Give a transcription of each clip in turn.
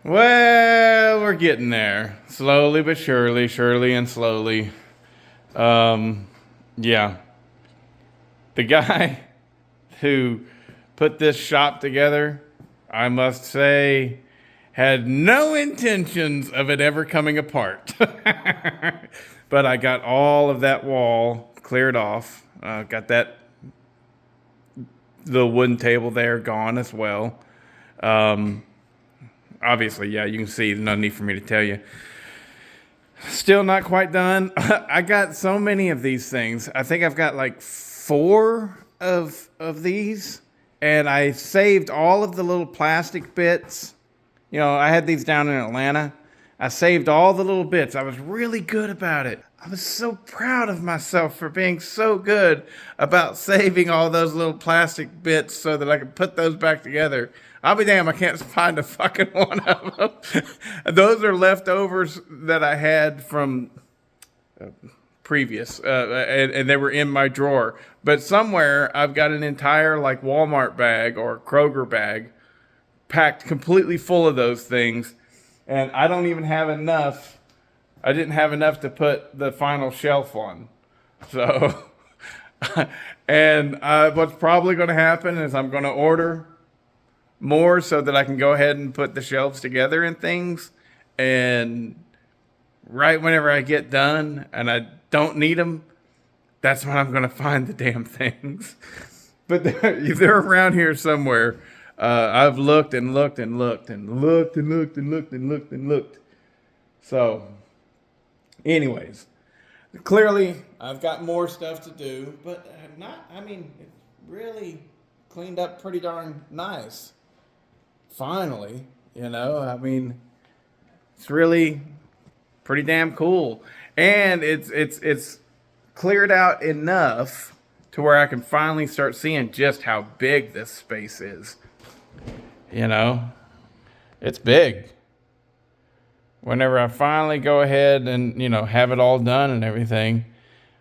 Well, we're getting there. Slowly but surely, surely and slowly. Um, yeah. The guy who put this shop together, I must say, had no intentions of it ever coming apart. But I got all of that wall cleared off. Got that the wooden table there gone as well. Um, Obviously, yeah, you can see. No need for me to tell you. Still not quite done. I got so many of these things. I think I've got like four of these, and I saved all of the little plastic bits. You know, I had these down in Atlanta. I saved all the little bits. I was really good about it. I was so proud of myself for being so good about saving all those little plastic bits so that I could put those back together. I'll be damned, I can't find a fucking one of them. Those are leftovers that I had from previous, and they were in my drawer. But somewhere I've got an entire like Walmart bag or Kroger bag packed completely full of those things, and I don't even have enough. I didn't have enough to put the final shelf on. So, and what's probably going to happen is I'm going to order more so that I can go ahead and put the shelves together and things. And right whenever I get done and I don't need them, that's when I'm going to find the damn things. But they're around here somewhere. I've looked and looked and looked and looked and looked and looked and looked and looked. So, anyways, clearly I've got more stuff to do, but it's really cleaned up pretty darn nice. Finally, it's really pretty damn cool. And it's cleared out enough to where I can finally start seeing just how big this space is. You know, it's big. Whenever I finally go ahead and, have it all done and everything,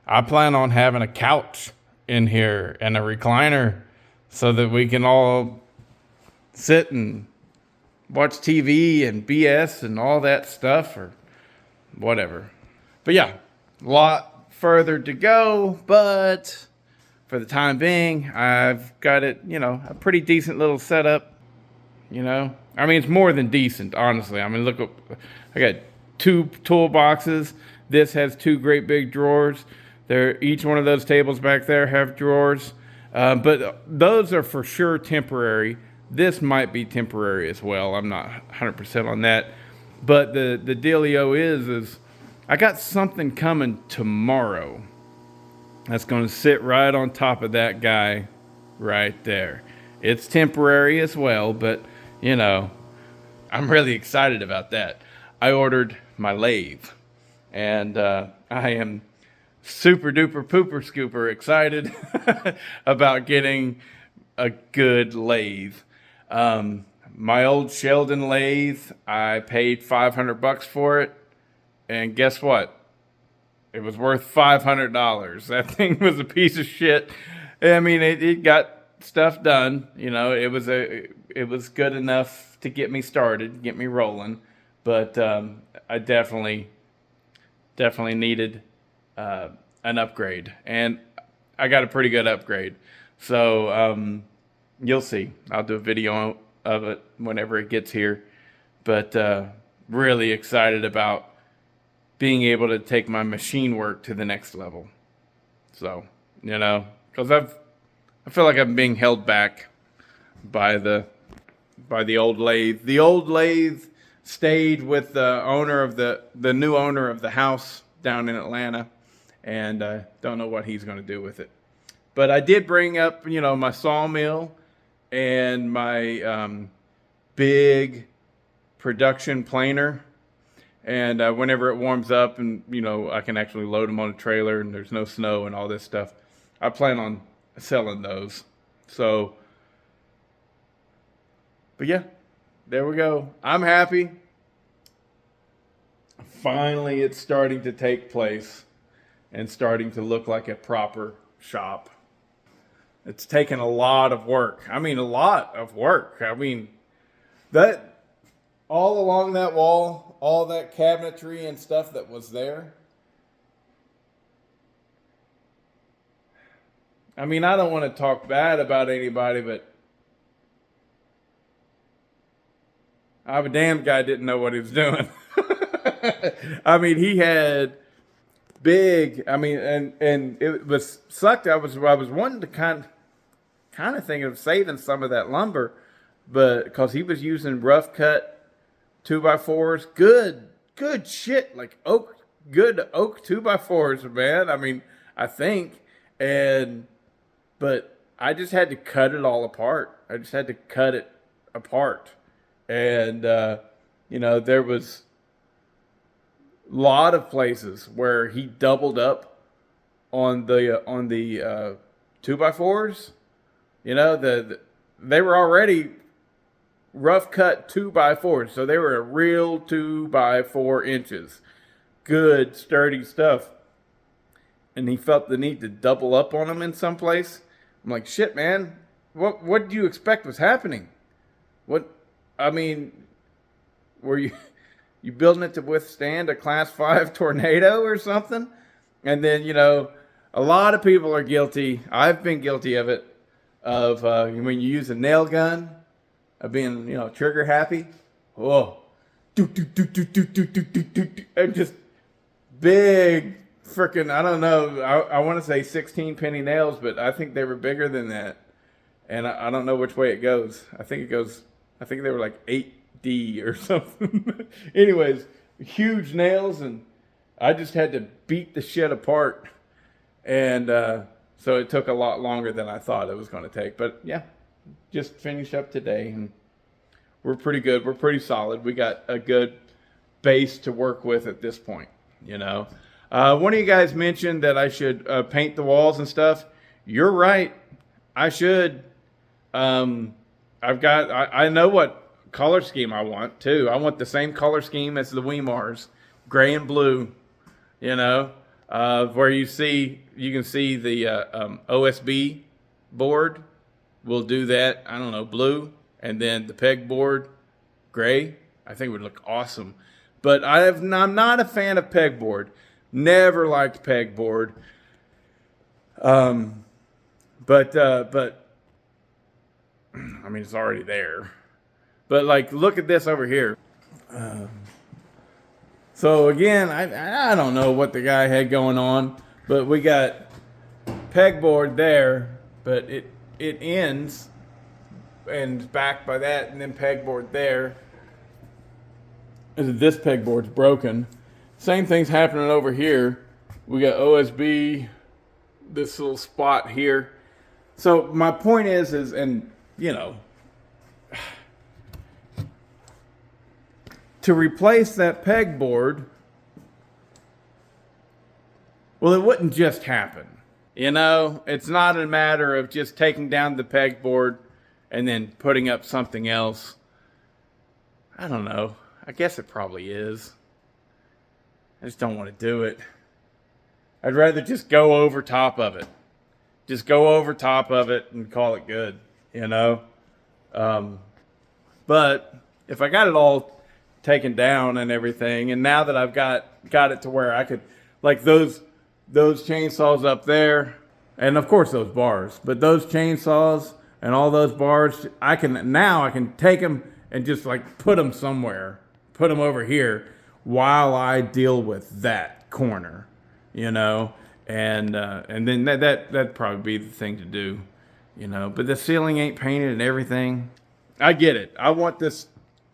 I plan on having a couch in here and a recliner so that we can all sit and watch TV and BS and all that stuff or whatever. But yeah, a lot further to go, but for the time being, I've got it, a pretty decent little setup. It's more than decent, honestly. Look, I got two toolboxes. This has two great big drawers. Each one of those tables back there have drawers. But those are for sure temporary. This might be temporary as well. I'm not 100% on that. But the dealio is I got something coming tomorrow that's going to sit right on top of that guy right there. It's temporary as well, but, I'm really excited about that. I ordered my lathe, and I am super duper pooper scooper excited about getting a good lathe. My old Sheldon lathe, I paid $500 for it, and guess what? It was worth $500. That thing was a piece of shit. It got stuff done. It was good enough to get me started, get me rolling. But I definitely needed an upgrade, and I got a pretty good upgrade. So you'll see. I'll do a video of it whenever it gets here. But really excited about being able to take my machine work to the next level. So, because I feel like I'm being held back by the old lathe. The old lathe stayed with the owner of the new owner of the house down in Atlanta, and I don't know what he's going to do with it. But I did bring up, my sawmill and my big production planer. And whenever it warms up and, I can actually load them on a trailer and there's no snow and all this stuff, I plan on selling those. So, but yeah, there we go. I'm happy. Finally, it's starting to take place and starting to look like a proper shop. It's taken a lot of work. A lot of work. That all along that wall, all that cabinetry and stuff that was there. I mean, I don't want to talk bad about anybody, but I'm a damn guy didn't know what he was doing. I mean, he had big. I mean, and it was sucked. I was wanting to kind of thinking of saving some of that lumber, but because he was using rough cut 2x4s, good shit, like good oak 2x4s, man. I mean, I think, but I just had to cut it all apart. I just had to cut it apart, and there was a lot of places where he doubled up on the 2x4s. They were already rough cut 2x4s, so they were a real 2x4 inches, good sturdy stuff. And he felt the need to double up on them in some place. I'm like, shit, man, what do you expect was happening? Were you building it to withstand a class 5 tornado or something? And then, a lot of people are guilty. I've been guilty of it. Of when you use a nail gun, of being, trigger happy. Oh, and just big freaking, I don't know. I want to say 16 penny nails, but I think they were bigger than that. And I don't know which way it goes. I think they were like 8D or something. Anyways, huge nails, and I just had to beat the shit apart. And so it took a lot longer than I thought it was going to take. But yeah, just finished up today, and we're pretty good. We're pretty solid. We got a good base to work with at this point, One of you guys mentioned that I should paint the walls and stuff. You're right. I should. I know what color scheme I want, too. I want the same color scheme as the Weimars, gray and blue, where you can see the OSB board. We'll do that, I don't know, blue, and then the pegboard, gray. I think it would look awesome. But I'm not a fan of pegboard. Never liked pegboard. But I mean, it's already there. But look at this over here. So again, I don't know what the guy had going on, but we got pegboard there, but it ends and backed by that, and then pegboard there. This pegboard's broken. Same thing's happening over here. We got OSB, this little spot here. So my point is, to replace that pegboard, well, it wouldn't just happen. It's not a matter of just taking down the pegboard and then putting up something else. I don't know. I guess it probably is. I just don't want to do it. I'd rather just go over top of it. Just go over top of it and call it good, But if I got it all taken down and everything, and now that I've got it to where I could, like those chainsaws up there, and of course those bars, but those chainsaws and all those bars, I can take them and just put them somewhere, put them over here while I deal with that corner, and then that'd probably be the thing to do, but the ceiling ain't painted and everything. I get it. I want this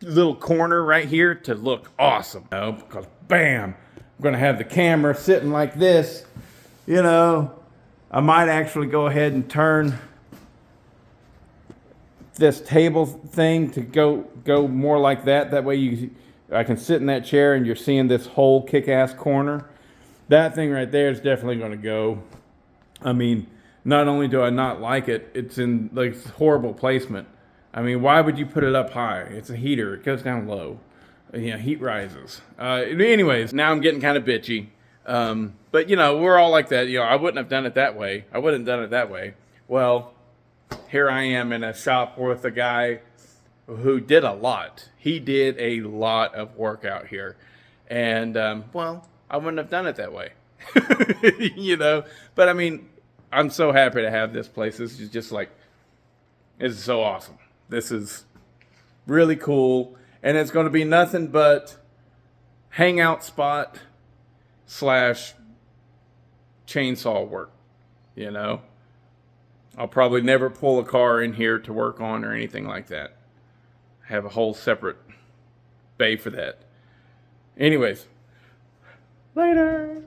little corner right here to look awesome, because bam, I'm going to have the camera sitting like this, I might actually go ahead and turn this table thing to go more like that. That way I can sit in that chair and you're seeing this whole kick-ass corner. That thing right there is definitely going to go. I mean, not only do I not like it, it's in horrible placement. I mean, why would you put it up high? It's a heater. It goes down low. Heat rises. Anyways, now I'm getting kind of bitchy. But, we're all like that. I wouldn't have done it that way. I wouldn't have done it that way. Well, here I am in a shop with a guy who did a lot. He did a lot of work out here. And, well, I wouldn't have done it that way. You know? But I mean, I'm so happy to have this place. This is just like, this is so awesome. This is really cool. And it's going to be nothing but hangout spot slash chainsaw work, you know? I'll probably never pull a car in here to work on or anything like that. I have a whole separate bay for that. Anyways, later.